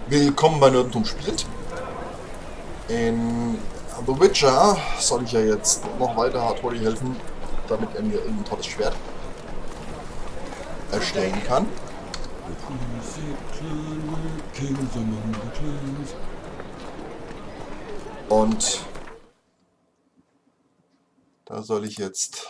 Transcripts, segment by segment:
Willkommen bei Nerdentum spielt. In The Witcher soll ich ja jetzt noch weiter Hartwolli helfen, damit er mir irgendein tolles Schwert erstellen kann. Und da soll ich jetzt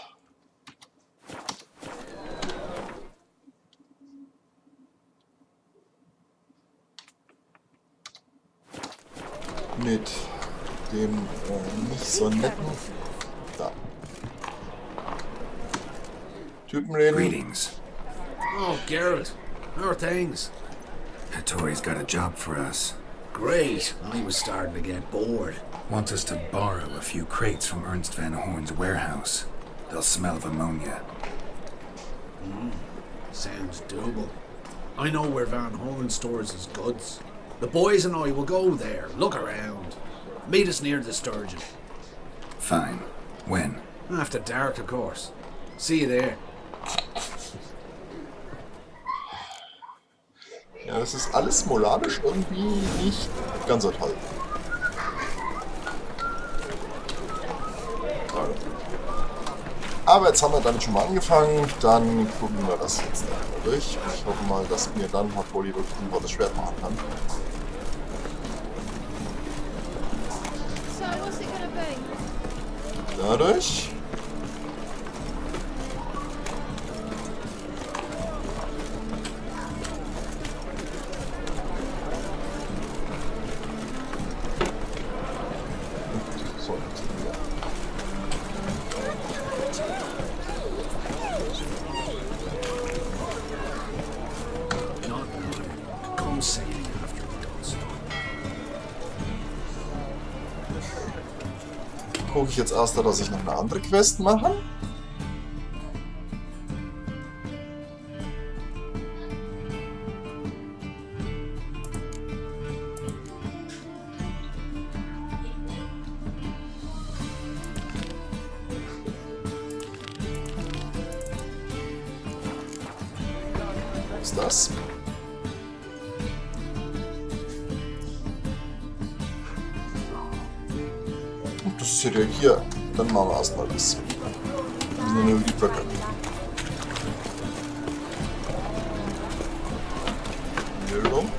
mit dem nicht so netten Typen reden. Greetings. Oh, Geralt. How are things? Hattori's got a job for us. Great. I was starting to get bored. Wants us to borrow a few crates from Ernst van Horn's warehouse. They'll smell of ammonia. Sounds doable. I know where Van Horn stores his goods. The boys and I will go there, look around. Meet us near the Sturgeon. Fine. When? After dark, of course. See you there. Ja, das ist alles moralisch irgendwie nicht ganz so toll. Aber jetzt haben wir damit schon mal angefangen, dann gucken wir das jetzt mal durch. Ich hoffe mal, dass mir dann Hartwolli wirklich ein das Schwert machen kann. So, what's it gonna be? Dadurch. So, jetzt sind wir. Not come sailing after the dusk. Gucke ich jetzt erst, dass ich noch eine andere Quest mache. Was ist das? Das ist ja direkt hier. Dann machen wir erstmal das. Das sind nur die Blöcke. Meldung.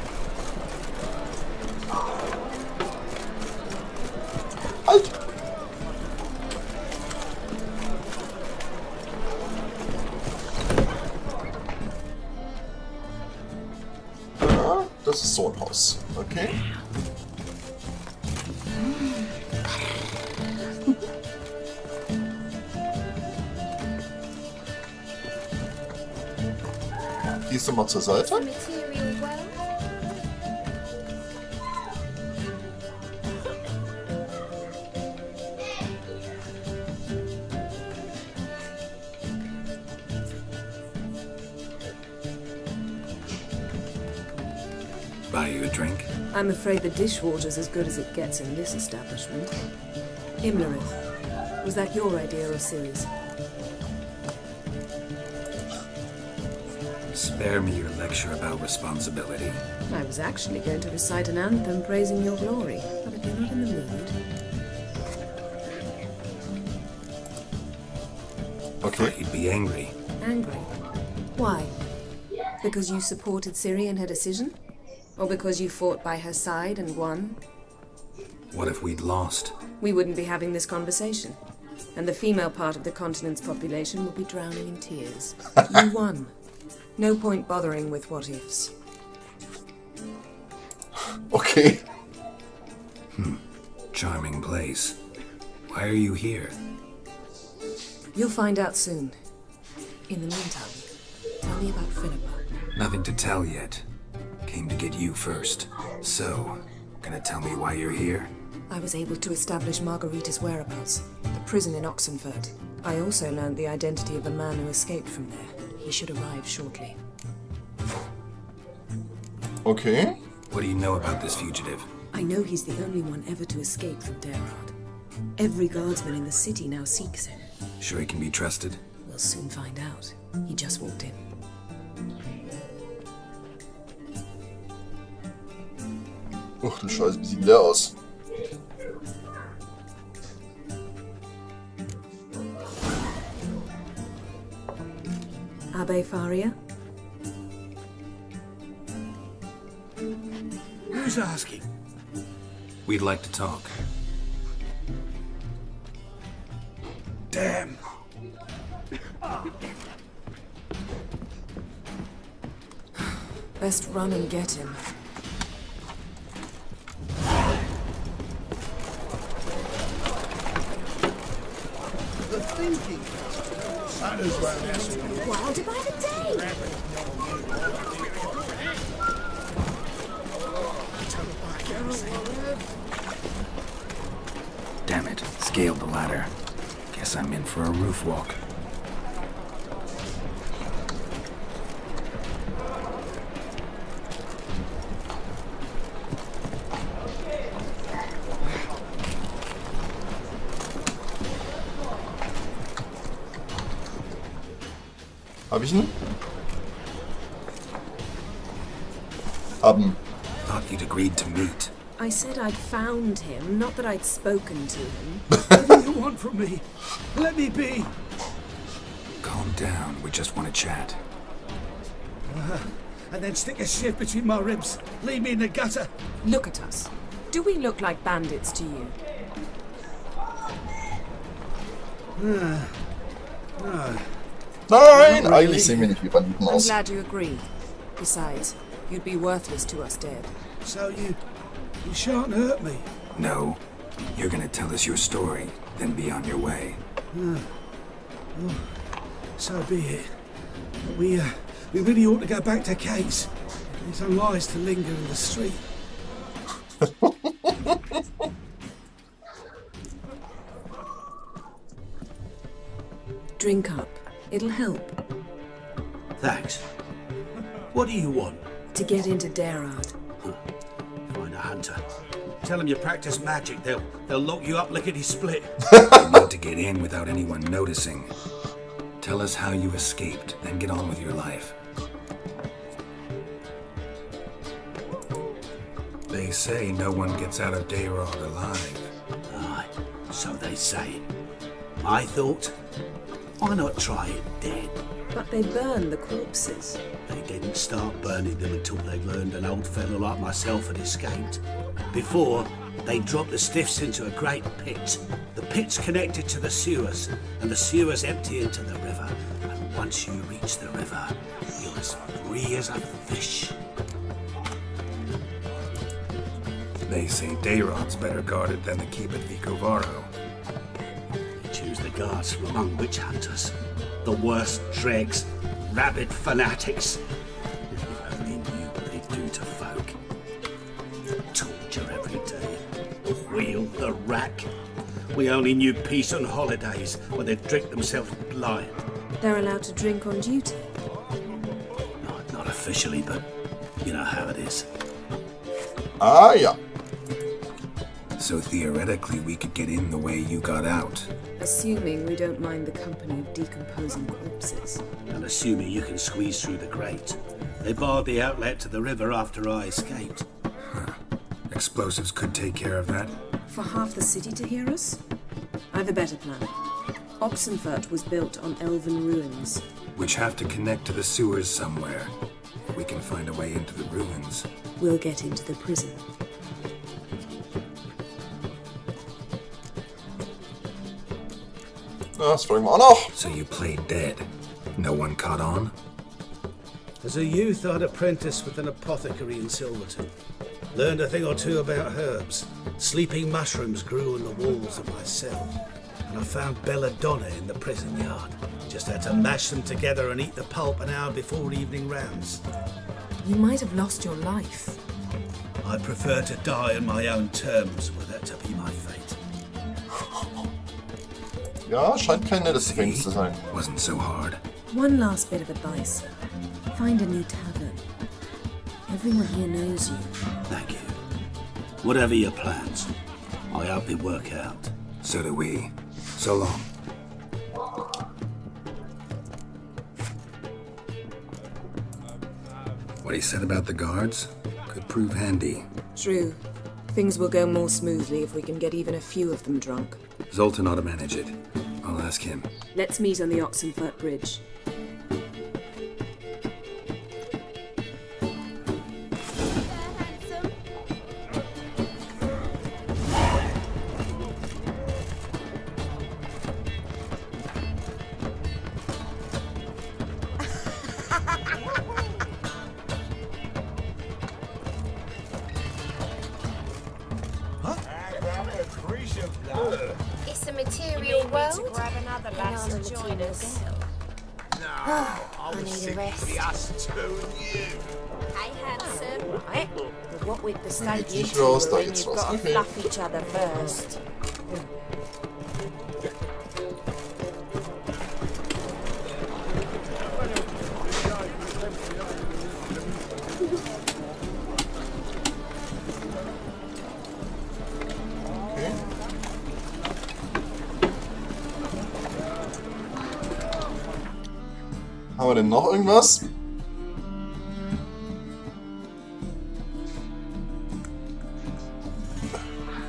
Halt! Ja, das ist so ein Haus. Okay. Gehst du mal zur Seite? Material well? Buy you a drink? I'm afraid the dishwater's as good as it gets in this establishment. Imlerith, was that your idea or Ciri's? Spare me your lecture about responsibility. I was actually going to recite an anthem praising your glory, but if you're not in the mood... Okay. You'd be angry. Angry? Why? Because you supported Ciri in her decision? Or because you fought by her side and won? What if we'd lost? We wouldn't be having this conversation. And the female part of the continent's population would be drowning in tears. You won. No point bothering with what-ifs. Okay. Charming place. Why are you here? You'll find out soon. In the meantime, tell me about Philippa. Nothing to tell yet. Came to get you first. So, gonna tell me why you're here? I was able to establish Margarita's whereabouts, the prison in Oxenfurt. I also learned the identity of a man who escaped from there. He should arrive shortly. Okay. What do you know about this fugitive? I know he's the only one ever to escape from Derard. Every guardsman in the city now seeks him. Sure he can be trusted? We'll soon find out. He just walked in. Ach du Scheiße, wie sieht denn der aus? Abbe Faria? Who's asking? We'd like to talk. Damn. Best run and get him. The thinking. Might as well ask me. Wilde by the day. Damn it, scaled the ladder. Guess I'm in for a roof walk. Hab ich ihn? Haben. Thought you'd agreed to meet. I said I'd found him, not that I'd spoken to him. What do you want from me? Let me be. Calm down, we just want to chat. And then stick a shiv between my ribs. Leave me in the gutter. Look at us. Do we look like bandits to you? Nein, Not really. eigentlich sehen wir nicht wie Banditen I'm aus. glad you agree. Besides, you'd be worthless to us dead. So you shan't hurt me. No, you're gonna tell us your story, then be on your way. So be it. We really ought to go back to Kate's. It's unwise to linger in the street. Drink up. It'll help. Thanks. What do you want? To get into Dayrard. Find a hunter. Tell them you practice magic. They'll lock you up lickety-split. You need to get in without anyone noticing. Tell us how you escaped, then get on with your life. They say no one gets out of Dayrard alive. Aye, so they say. My thought? Why not try it dead? But they burn the corpses. They didn't start burning them until they learned an old fellow like myself had escaped. Before, they dropped the stiffs into a great pit. The pit's connected to the sewers, and the sewers empty into the river. And once you reach the river, you're as free as a fish. They say Dayrard's better guarded than the keep at Vicovaro. They choose the guards from among witch hunters. The worst dregs, rabid fanatics. If you only knew what they do to folk. Torture every day. Wheel the rack. We only knew peace on holidays when they'd drink themselves blind. They're allowed to drink on duty. Not officially, but you know how it is. Ah ja. So theoretically, we could get in the way you got out. Assuming we don't mind the company of decomposing corpses. And assuming you can squeeze through the grate. They barred the outlet to the river after I escaped. Explosives could take care of that. For half the city to hear us? I've a better plan. Oxenfurt was built on elven ruins. Which have to connect to the sewers somewhere. If we can find a way into the ruins. We'll get into the prison. Ja, das fragen wir auch noch. So you played dead. No one caught on? As a youth, I'd apprenticed with an apothecary in Silverton. Learned a thing or two about herbs. Sleeping mushrooms grew on the walls of my cell. And I found belladonna in the prison yard. Just had to mash them together and eat the pulp an hour before evening rounds. You might have lost your life. I prefer to die on my own terms, were that to be my fate. Ja, scheint kein nettes See? Gefängnis zu sein. Wasn't so hard. One last bit of advice. Find a new tavern. Everyone here knows you. Thank you. Whatever your plans, I hope they work out. So do we. So long. What he said about the guards? Could prove handy. True. Things will go more smoothly if we can get even a few of them drunk. Zoltan ought to manage it. I'll ask him. Let's meet on the Oxenfurt Bridge. Handsome. It's a material world. Grab another lass to join us. I need a rest. Hey, handsome. Right. But what with the state you geht's two raus, da are in, geht's you've raus. got to Okay. fluff each other first. Okay. Haben wir denn noch irgendwas?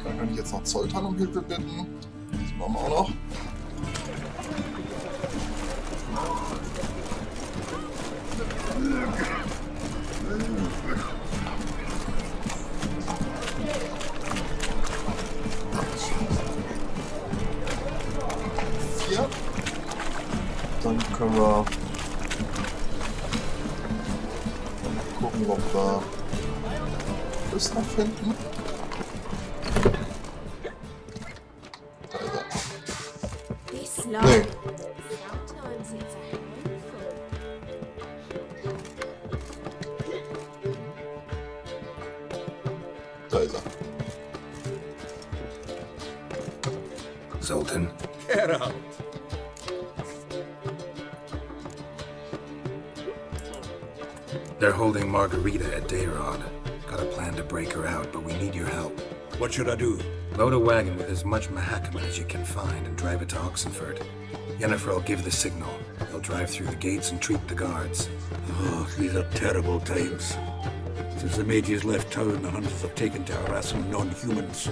Dann kann ich jetzt noch Zoltan um Hilfe bitten. Das machen wir auch noch. Vier. Dann können wir gucken, ob wir das noch finden. Da ist er. This love. Nee, Sometimes it's a handful. da ist er. Zoltan? Get out. They're holding Margarita at Dayrod. Got a plan to break her out, but we need your help. What should I do? Load a wagon with as much Mahakama as you can find and drive it to Oxenfurt. Yennefer will give the signal. They'll drive through the gates and treat the guards. Oh, these are terrible times. Since the mages left town, the hunters have taken to harassing non-humans.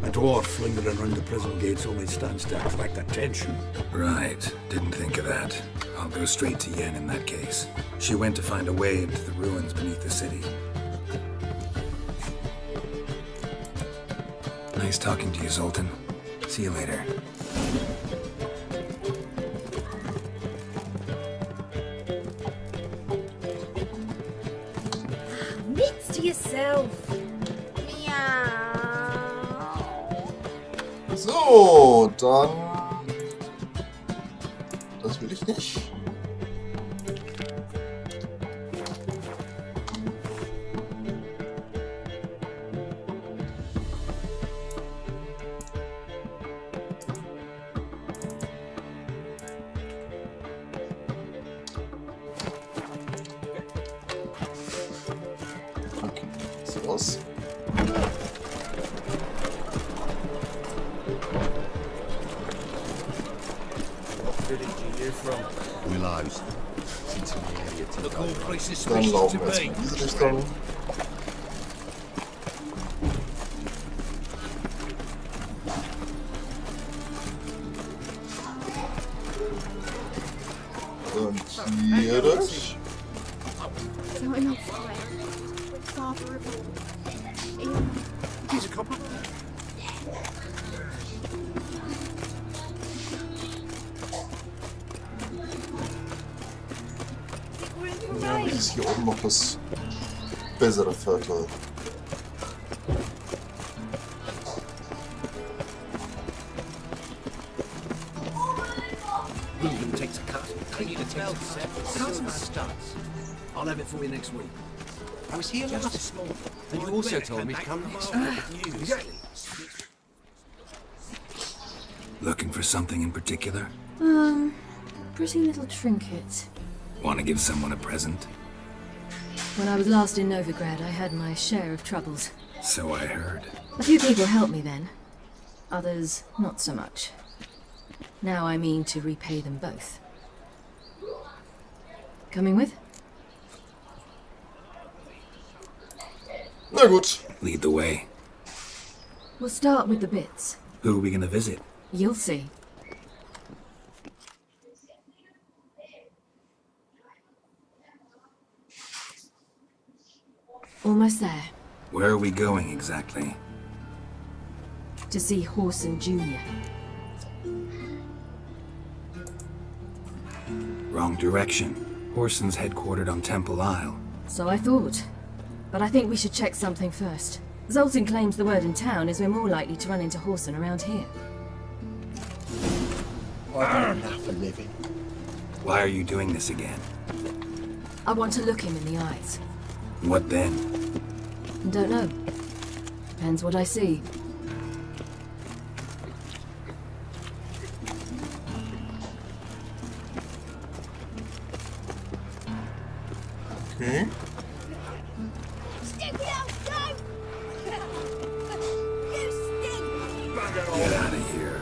A dwarf lingering around the prison gates only stands to attract attention. Right. Didn't think of that. I'll go straight to Yen in that case. She went to find a way into the ruins beneath the city. Nice talking to you, Zoltan. See you later. Mitts to yourself. Meow. So, dann... Das will ich nicht. Okay, so was. Willows. Since in the area to go. Dann laufen wir jetzt in diese Richtung. Und hier durch. Going off the father of all. He's a copper. Ja, das ist hier oben noch das bessere Viertel. Ruben takes a cut. I need a tell. Studs. I'll have it for you next week. I was here last this morning, and you also told me to come next week with news. Exactly. Looking for something in particular? Pretty little trinket. Want to give someone a present? When I was last in Novigrad, I had my share of troubles. So I heard. A few people helped me then. Others, not so much. Now I mean to repay them both. Coming with? Na gut. Lead the way. We'll start with the bits. Who are we gonna visit? You'll see. Almost there. Where are we going exactly? To see Horson Jr. Wrong direction. Horson's headquartered on Temple Isle. So I thought. But I think we should check something first. Zoltan claims the word in town is we're more likely to run into Horson around here. I've had enough of living. Why are you doing this again? I want to look him in the eyes. What then? Don't know. Depends what I see. Okay. Get out of here.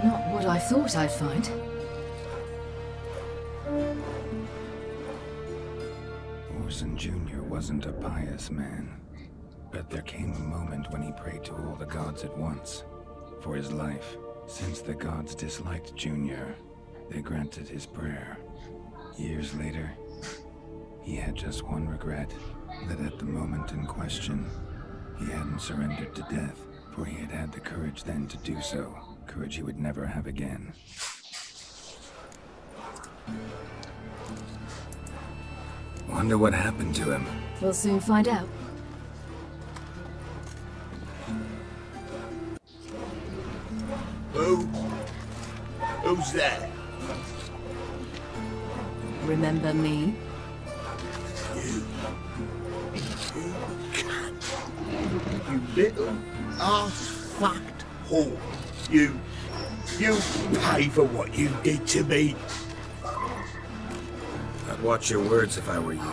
Not what I thought I'd find. Horson Jr. wasn't a pious man, but there came a moment when he prayed to all the gods at once for his life. Since the gods disliked Junior, they granted his prayer. Years later, he had just one regret, that at the moment in question, he hadn't surrendered to death, for he had had the courage then to do so, courage he would never have again. Wonder what happened to him. We'll soon find out. Who's there? Remember me? You little ass-fucked whore. You pay for what you did to me. I'd watch your words if I were you.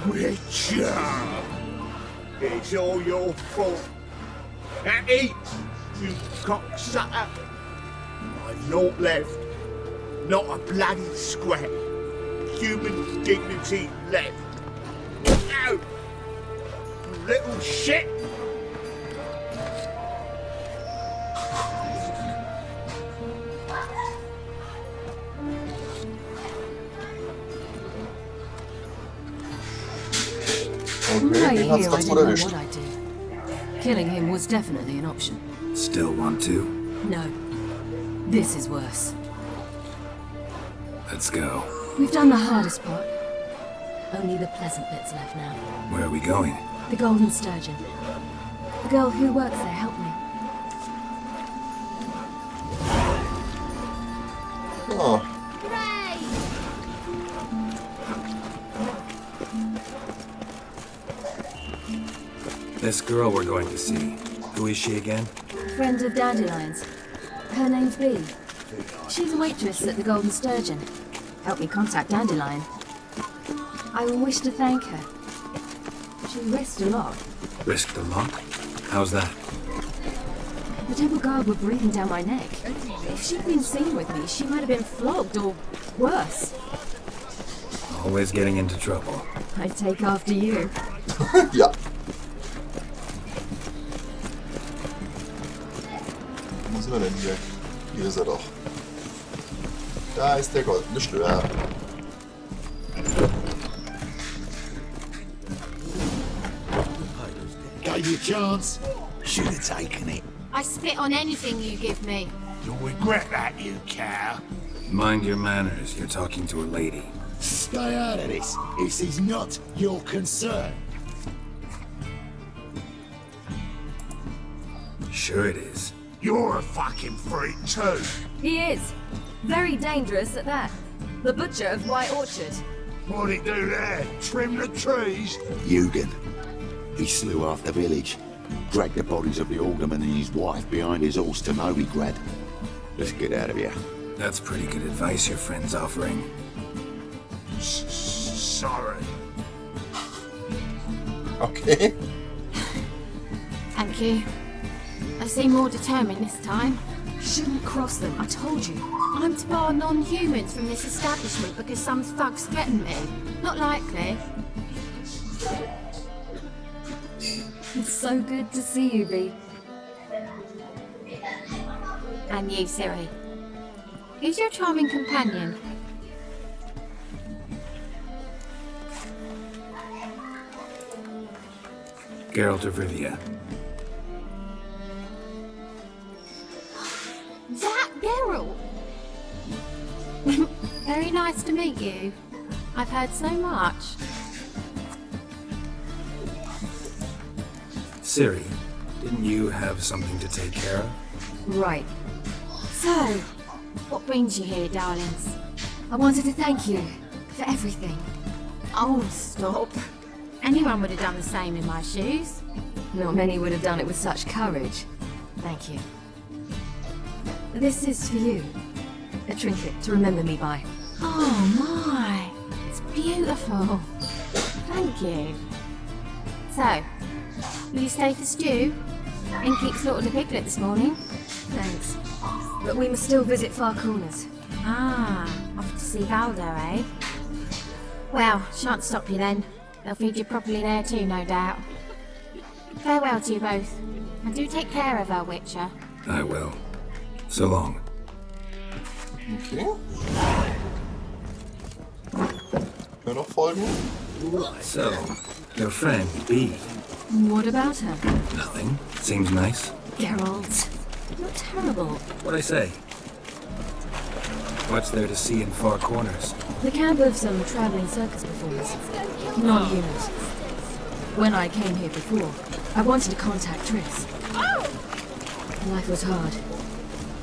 Richard! It's all your fault. Hattie, you cocksucker. I've naught left. Not a bloody scrap. Human dignity left. No! You little shit! Okay, Right den hat's here, I ganz didn't gut know erwischt. what I'd do. Killing him was definitely an option. Still want to? No. This is worse. Let's go. We've done the hardest part. Only the pleasant bits left now. Where are we going? The Golden Sturgeon. The girl who works there helped me. Oh, This girl we're going to see. Who is she again? Friend of Dandelion's. Her name's Bee. She's a waitress at the Golden Sturgeon. Helped me contact Dandelion. I wish to thank her. She risked a lot. Risked a lot? How's that? The Temple Guard were breathing down my neck. If she'd been seen with me, she might have been flogged or worse. Always getting into trouble. I'd take after you. ja. Wo sind wir denn hier? Hier ist er doch. Da ist der goldene Schlüssel. Gave you a chance. Should have taken it. I spit on anything you give me. You'll regret that, you cow. Mind your manners, you're talking to a lady. Stay out of this. This is not your concern. Sure it is. You're a fucking freak too. He is. Very dangerous at that. The butcher of White Orchard. What'd he do there? Trim the trees? Eugen. He slew half the village, dragged the bodies of the alderman and his wife behind his horse to Novigrad. Let's get out of here. That's pretty good advice your friend's offering. Sorry. Okay. Thank you. I seem more determined this time. shouldn't cross them, I told you. I'm to bar non-humans from this establishment because some thugs threaten me. Not likely. It's so good to see you, Bee. And you, Ciri. Who's your charming companion? Geralt of Rivia. That Geralt! Very nice to meet you. I've heard so much. Ciri, didn't you have something to take care of? Right. So, what brings you here, darlings? I wanted to thank you for everything. Oh, stop. Anyone would have done the same in my shoes. Not many would have done it with such courage. Thank you. This is for you. A trinket to remember me by. Oh my, it's beautiful. Thank you. So, will you stay for stew? And keep slaughtered a piglet this morning? Thanks. But we must still visit Far Corners. Ah, off to see Wilde, eh? Well, shan't stop you then. They'll feed you properly there too, no doubt. Farewell to you both. And do take care of our Witcher. I will. So long. Okay. Mir noch folgen? So, your friend, Bee. What about her? Nothing. Seems nice. Geralt. You're terrible. What'd I say? What's there to see in Far Corners? The camp of some traveling circus performers. Non-humans. When I came here before, I wanted to contact Triss. Life was hard.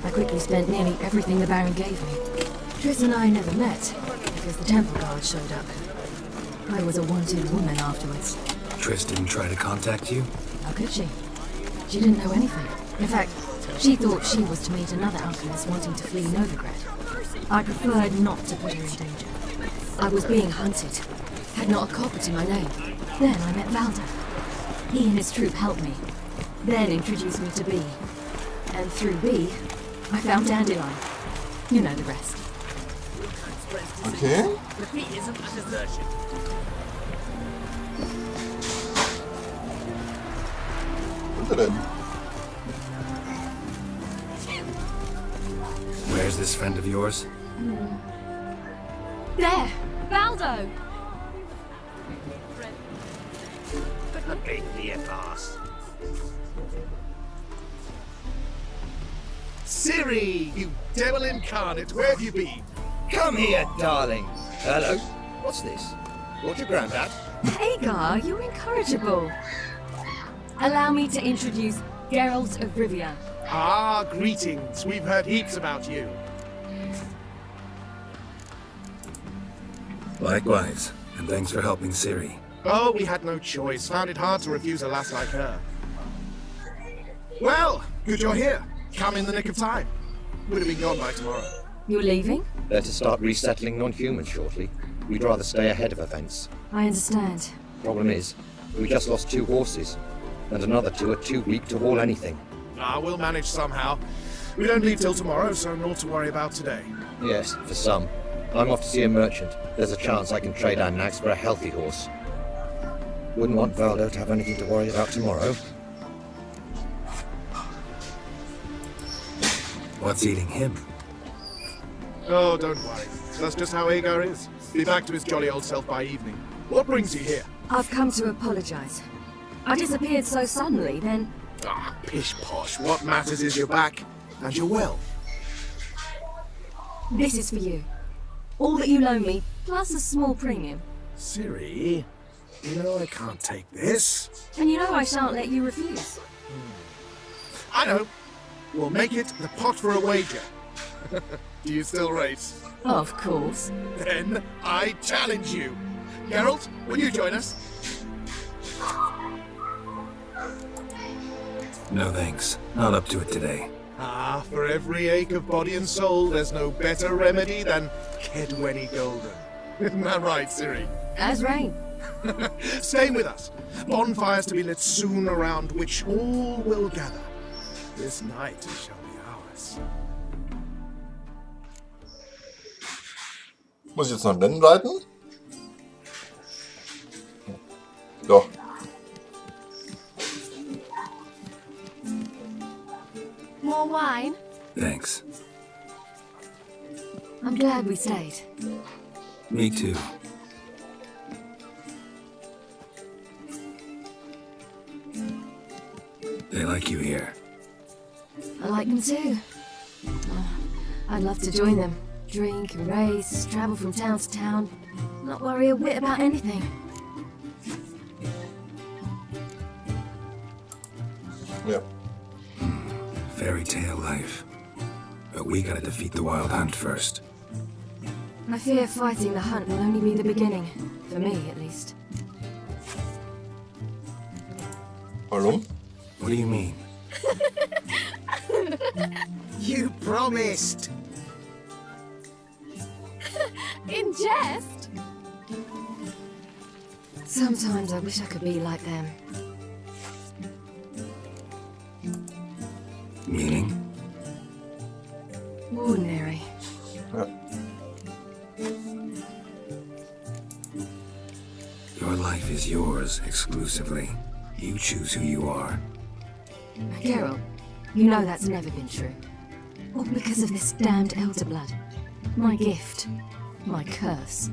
I quickly spent nearly everything the Baron gave me. Triss and I never met, because the temple guard showed up. I was a wanted woman afterwards. Triss didn't try to contact you? How could she? She didn't know anything. In fact, she thought she was to meet another alchemist wanting to flee Novigrad. I preferred not to put her in danger. I was being hunted. Had not a copper to my name. Then I met Wilde. He and his troop helped me. Then introduced me to Bee. And through Bee, I found Dandelion. You know the rest. Okay. Wo ist er denn? Where's this friend of yours? There! Baldo! Give me a pass. Ciri, you devil incarnate, where have you been? Come here, darling. Hello. What's this? What's your granddad? Hagar, you're incorrigible. Allow me to introduce Geralt of Rivia. Ah, greetings. We've heard heaps about you. Likewise, and thanks for helping Ciri. Oh, we had no choice. Found it hard to refuse a lass like her. Well, good you're here. Come in the nick of time. Would have been gone by tomorrow. You're leaving? They're to start resettling non-humans shortly. We'd rather stay ahead of events. I understand. Problem is, we just lost 2 horses, and another 2 are too weak to haul anything. Ah, we'll manage somehow. We don't leave till tomorrow, so naught to worry about today. Yes, for some. I'm off to see a merchant. There's a chance I can trade our nags for a healthy horse. Wouldn't want Valdo to have anything to worry about tomorrow. What's eating him? Oh, don't worry. That's just how Agar is. Be back to his jolly old self by evening. What brings you here? I've come to apologize. I disappeared so suddenly, then... Ah, pish-posh. What matters is you're back, and you're well. This is for you. All that you loan me, plus a small premium. Ciri, you know I can't take this. And you know I shan't let you refuse. I know. We'll make it the pot for a wager. Do you still race? Of course. Then I challenge you. Geralt, will you join us? No thanks. Not up to it today. Ah, for every ache of body and soul, there's no better remedy than Kedwenny Golden. Isn't that right, Ciri? As rain. Stay with us. Bonfires to be lit soon around which all will gather. This night shall be ours. Muss ich jetzt noch Rennen reiten? Doch. More wine? Thanks. I'm glad we stayed. Me too. They like you here. I like them too. I'd love to join them. Drink and race, travel from town to town. Not worry a whit about anything. Ja. Fairy tale life. But we gotta defeat the Wild Hunt first. I fear fighting the hunt will only be the beginning. For me, at least. Warum? What do you mean? You promised! In jest? Sometimes I wish I could be like them. Meaning? Ordinary. Ja. Your life is yours exclusively. You choose who you are. Carol, you know that's never been true. All because of this damned elder blood. My gift. My curse.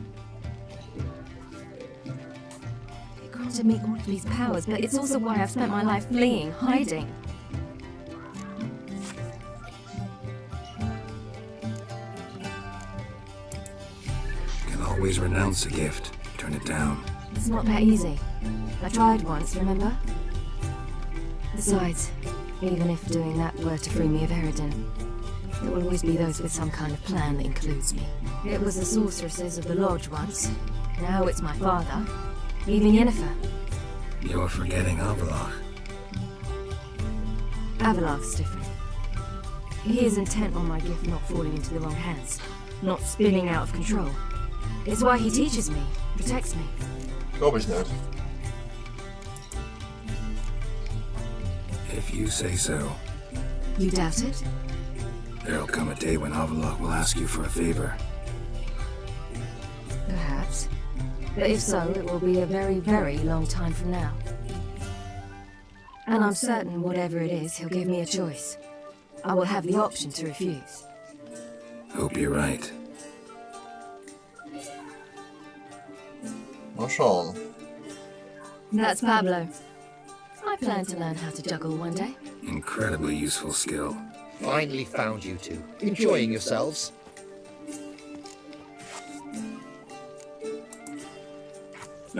It granted me all of these powers, but it's also why I've spent my life fleeing, hiding. You can always renounce a gift. Turn it down. It's not that easy. I tried once, remember? Besides, even if doing that were to free me of Eridan, there will always be those with some kind of plan that includes me. It was the sorceresses of the Lodge once. Now it's my father. Even Yennefer. You're forgetting Avalok. Avalok's different. He is intent on my gift not falling into the wrong hands, not spinning out of control. It's why he teaches me, protects me. Glaube ich nicht. If you say so. You doubt it? There'll come a day when Avalok will ask you for a favor. Perhaps. But if so, it will be a very, very long time from now. And I'm certain whatever it is, he'll give me a choice. I will have the option to refuse. Hope you're right. Mal schauen. That's Pablo. I plan to learn how to juggle one day. Incredibly useful skill. Finally found you two. Enjoying yourselves?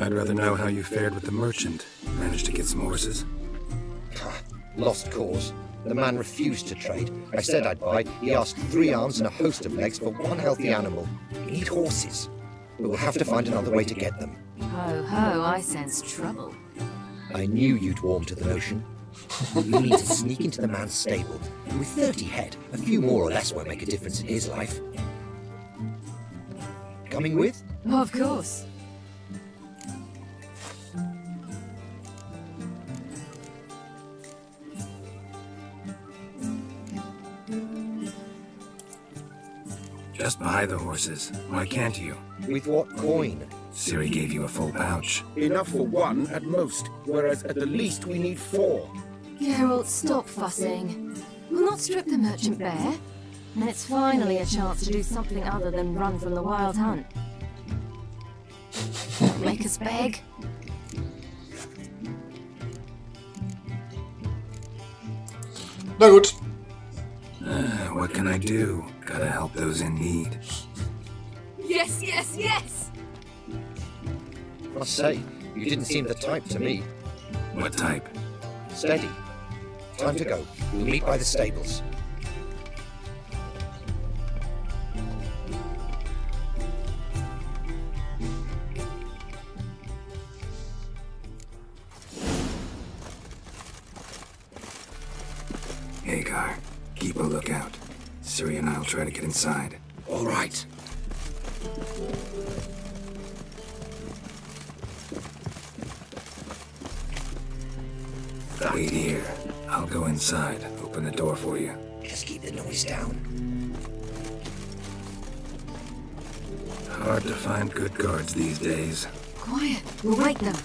I'd rather know how you fared with the merchant. Managed to get some horses? Lost cause. The man refused to trade. I said I'd buy. He asked 3 arms and a host of legs for 1 healthy animal. We need horses. But we'll have to find another way to get them. Ho ho, I sense trouble. I knew you'd warm to the notion. You need to sneak into the man's stable. With 30 head, a few more or less won't make a difference in his life. Coming with? Of course. Just buy the horses. Why can't you? With what coin? Ciri gave you a full pouch. Enough for 1 at most, whereas at the least we need 4. Geralt, stop fussing. We'll not strip the merchant bare. And it's finally a chance to do something other than run from the Wild Hunt. Make us beg. Na gut. What can I do? Gotta help those in need. Yes, yes, yes! I say, you didn't seem the type to me. What type? Steady. Time to go. We'll meet by the stables. Hagar, keep a lookout. Ciri and I'll try to get inside. All right. Wait here. I'll go inside. Open the door for you. Just to keep the noise down. Hard to find good guards these days. Quiet. We'll wake them.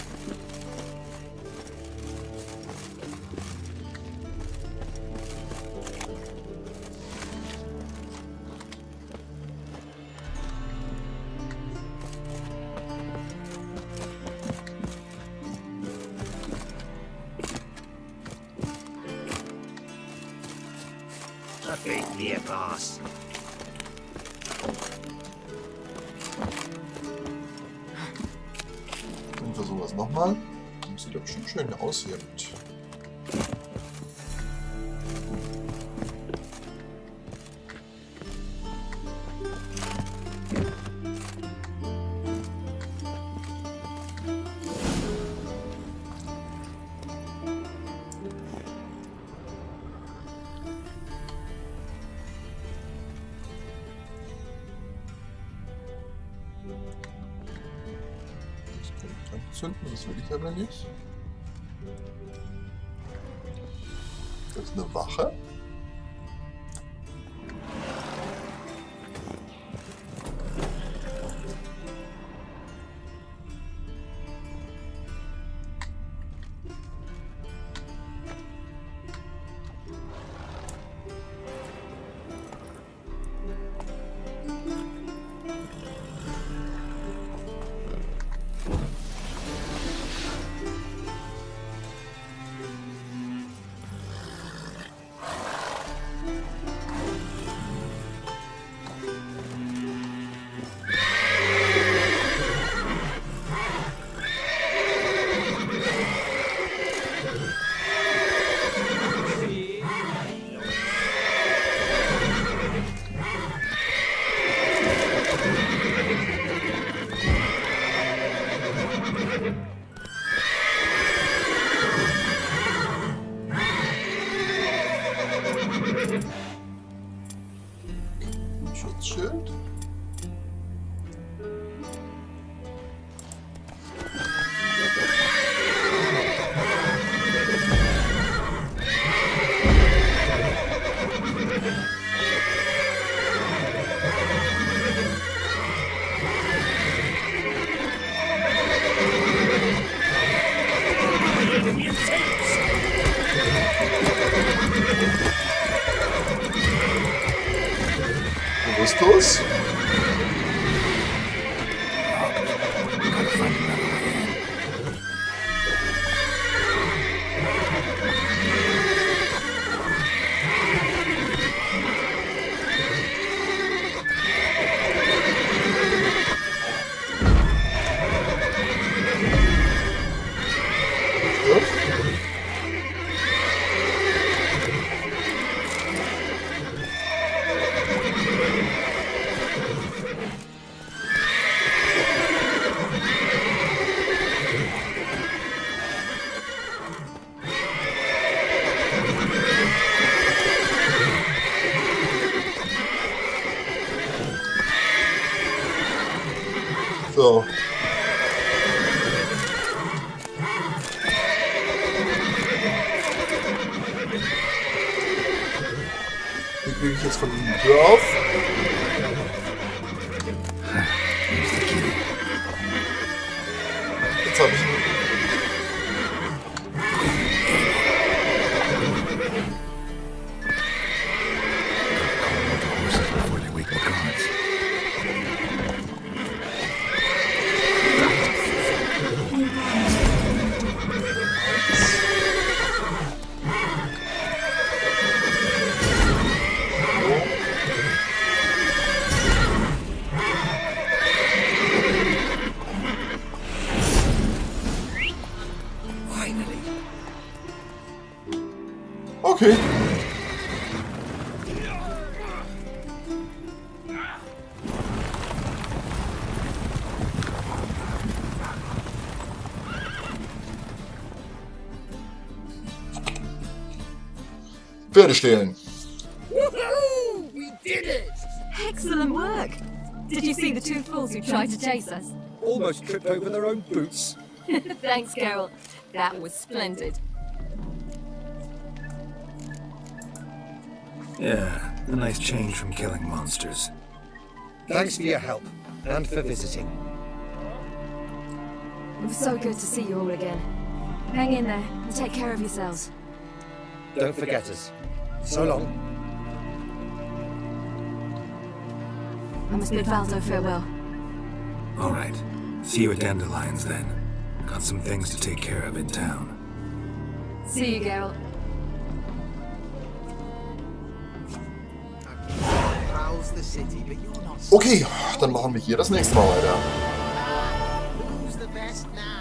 Verfehlt mir, Boss. Dann versuchen wir es nochmal. Sieht doch bestimmt schön aus hier mit. Zünden, das will ich aber nicht. Das ist eine Wache. Schutzschild. Bewusstlos. So. Wie kriege ich jetzt von ihm die Tür auf? Jetzt habe ich ihn. Okay. Pferde stehlen. Woohoo! We did it! Excellent work! Did you see the two fools who tried to chase us? Almost tripped over their own boots. Thanks, Carol. That was splendid. Yeah, a nice change from killing monsters. Thanks for your help, and for visiting. It was so good to see you all again. Hang in there, and take care of yourselves. Don't forget us. So long. I must bid Wilde farewell. Alright. See you at Dandelions then. Got some things to take care of in town. See you, Geralt. How's the city, but you're not. Okay, dann machen wir hier das nächste Mal weiter. Who's the best now?